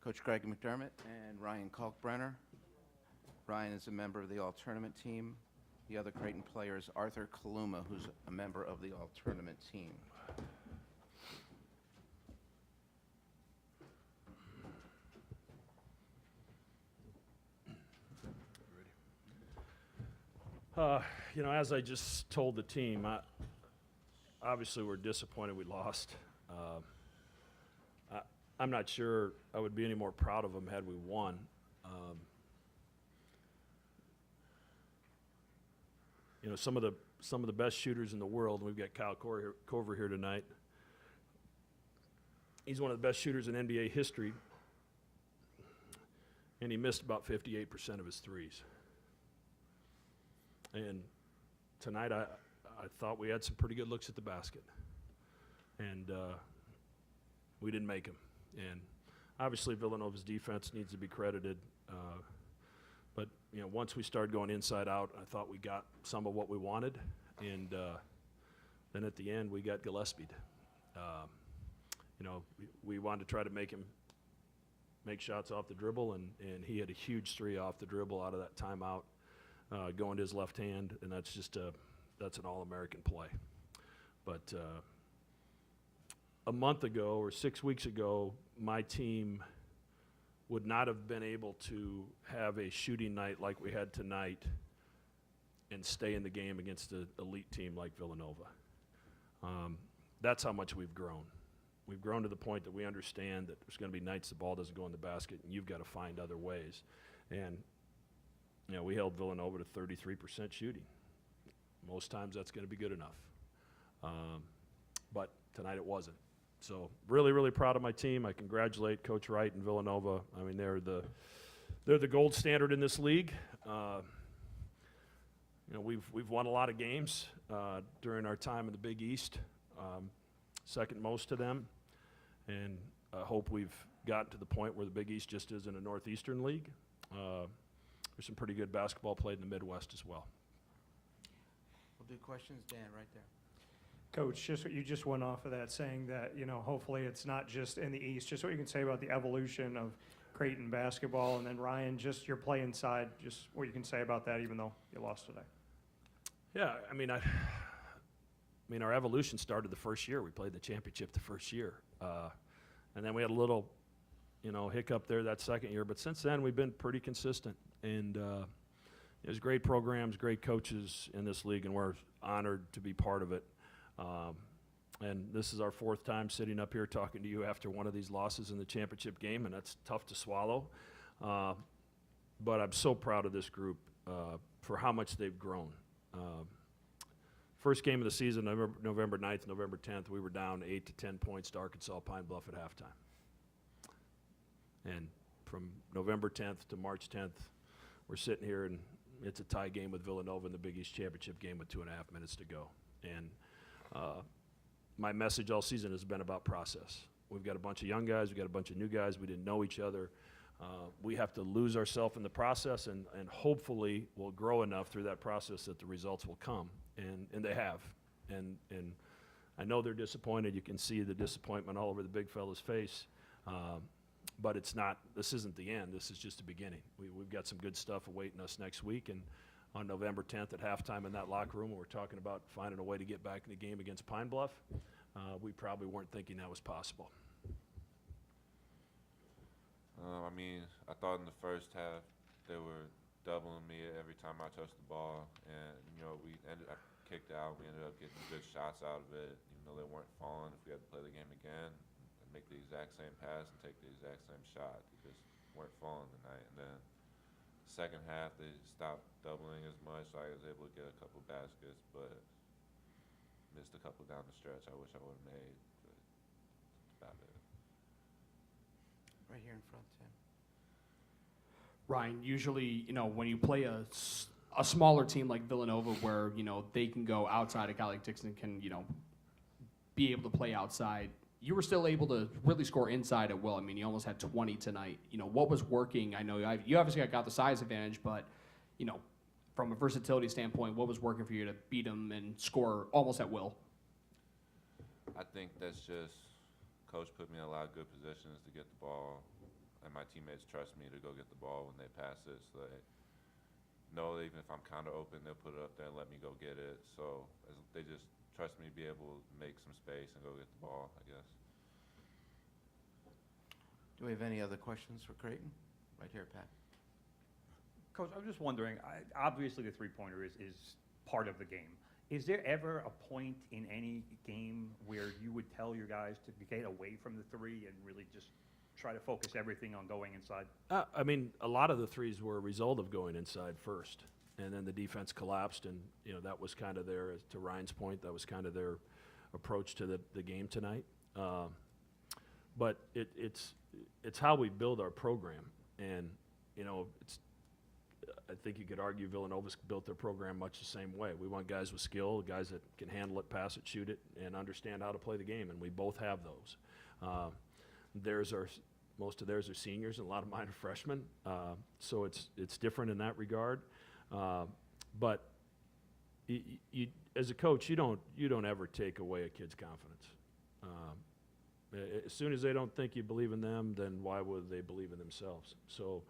Coach Greg McDermott and Ryan Kalkbrenner. Ryan is a member of the All-Tournament team. The other Creighton player is Arthur Kaluma, who's a member of the All-Tournament team. As I just told the team, obviously we're disappointed we lost. I'm not sure I would be any more proud of them had we won. Some of the best shooters in the world. We've got Kyle Korver here tonight. He's one of the best shooters in NBA history, and he missed about 58% of his threes. And tonight I thought we had some pretty good looks at the basket, and we didn't make them. And obviously Villanova's defense needs to be credited, but once we started going inside out, I thought we got some of what we wanted, and then at the end we got Gillespie'd. We wanted to try to make him make shots off the dribble, and he had a huge three off the dribble out of that timeout, going to his left hand, and that's an All-American play. But a month ago or 6 weeks ago, my team would not have been able to have a shooting night like we had tonight and stay in the game against an elite team like Villanova. That's how much we've grown. We've grown to the point that we understand that there's going to be nights the ball doesn't go in the basket, and you've got to find other ways. And we held Villanova to 33% shooting. Most times that's going to be good enough. But tonight it wasn't. So really, really proud of my team. I congratulate Coach Wright and Villanova. I mean, they're the gold standard in this league. We've won a lot of games during our time in the Big East, second most to them. And I hope we've gotten to the point where the Big East just isn't a Northeastern league. There's some pretty good basketball played in the Midwest as well. We'll do questions. Dan, right there. Coach, just what you just went off of that, saying that, hopefully it's not just in the East, just what you can say about the evolution of Creighton basketball, and then Ryan, just your play inside, just what you can say about that, even though you lost today. Yeah, I mean, our evolution started the first year. We played the championship the first year. And then we had a little, hiccup there that second year. But since then, we've been pretty consistent. And there's great programs, great coaches in this league, and we're honored to be part of it. And this is our fourth time sitting up here talking to you after one of these losses in the championship game, and that's tough to swallow. But I'm so proud of this group for how much they've grown. First game of the season, November 9th, November 10th, we were down 8 to 10 points to Arkansas Pine Bluff at halftime. And from November 10th to March 10th, we're sitting here, and it's a tie game with Villanova in the Big East championship game with 2.5 minutes to go. And my message all season has been about process. We've got a bunch of young guys. We've got a bunch of new guys. We didn't know each other. We have to lose ourselves in the process, and hopefully we'll grow enough through that process that the results will come. And they have. And I know they're disappointed. You can see the disappointment all over the big fella's face. But this isn't the end. This is just the beginning. We've got some good stuff awaiting us next week. And on November 10th at halftime in that locker room, we're talking about finding a way to get back in the game against Pine Bluff. We probably weren't thinking that was possible. I thought in the first half they were doubling me every time I touched the ball, and we ended up kicked out. We ended up getting good shots out of it, even though they weren't falling. If we had to play the game again and make the exact same pass and take the exact same shot, they just weren't falling tonight. And then second half they stopped doubling as much, so I was able to get a couple baskets, but missed a couple down the stretch I wish I would have made. But that's about it. Right here in front, Tim. Ryan, usually, when you play a smaller team like Villanova where, they can go outside, a guy like Dixon can, be able to play outside, you were still able to really score inside at will. I mean, you almost had 20 tonight. What was working? I know you obviously got the size advantage, but, from a versatility standpoint, what was working for you to beat them and score almost at will? I think that's just Coach put me in a lot of good positions to get the ball, and my teammates trust me to go get the ball when they pass it. So they know that even if I'm kind of open, they'll put it up there and let me go get it. So they just trust me to be able to make some space and go get the ball, I guess. Do we have any other questions for Creighton? Right here, Pat. Coach, I was just wondering, obviously the three-pointer is part of the game. Is there ever a point in any game where you would tell your guys to get away from the three and really just try to focus everything on going inside? I mean, a lot of the threes were a result of going inside first, and then the defense collapsed, and that was kind of their, to Ryan's point, that was kind of their approach to the game tonight. But it's how we build our program, and I think you could argue Villanova's built their program much the same way. We want guys with skill, guys that can handle it, pass it, shoot it, and understand how to play the game, and we both have those. Most of theirs are seniors, and a lot of mine are freshmen, so it's different in that regard. But you, as a coach, you don't ever take away a kid's confidence. As soon as they don't think you believe in them, then why would they believe in themselves? So,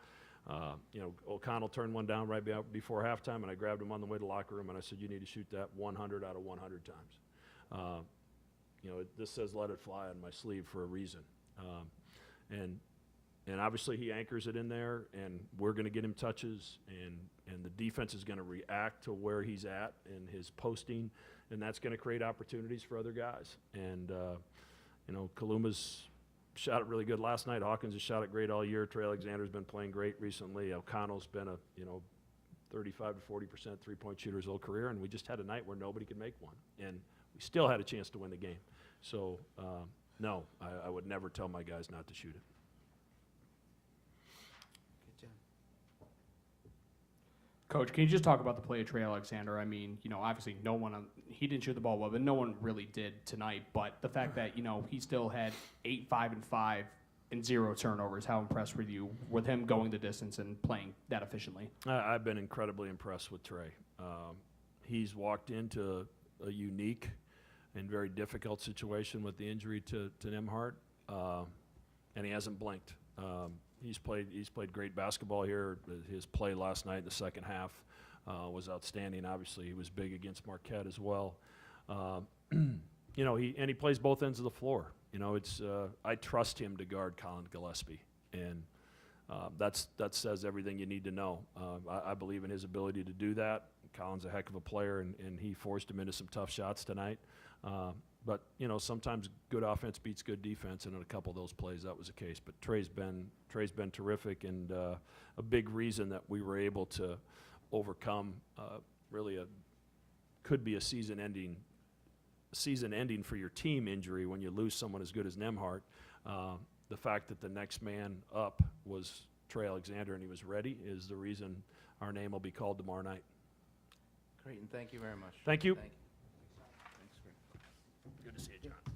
O'Connell turned one down right before halftime, and I grabbed him on the way to the locker room, and I said, you need to shoot that 100 out of 100 times. This says let it fly on my sleeve for a reason. And obviously he anchors it in there, and we're going to get him touches, and the defense is going to react to where he's at in his posting, and that's going to create opportunities for other guys. And, Kaluma's shot it really good last night. Hawkins has shot it great all year. Trey Alexander's been playing great recently. O'Connell's been a 35 to 40% three-point shooter his whole career, and we just had a night where nobody could make one, and we still had a chance to win the game. So no, I would never tell my guys not to shoot it. Good job. Coach, can you just talk about the play of Trey Alexander? I mean, obviously he didn't shoot the ball well, but no one really did tonight. But the fact that, he still had 8, 5, and 5 and 0 turnovers, how impressed were you with him going the distance and playing that efficiently? I've been incredibly impressed with Trey. He's walked into a unique and very difficult situation with the injury to Nembhard, and he hasn't blinked. He's played great basketball here. His play last night in the second half was outstanding. Obviously, he was big against Marquette as well. He plays both ends of the floor. I trust him to guard Colin Gillespie, and that says everything you need to know. I believe in his ability to do that. Colin's a heck of a player, and he forced him into some tough shots tonight. But sometimes good offense beats good defense, and in a couple of those plays that was the case. But Trey's been terrific, and a big reason that we were able to overcome could be a season-ending for your team injury when you lose someone as good as Nembhard. The fact that the next man up was Trey Alexander and he was ready is the reason our name will be called tomorrow night. Creighton, thank you very much. Thank you. Thanks, Creighton. Good to see you, John.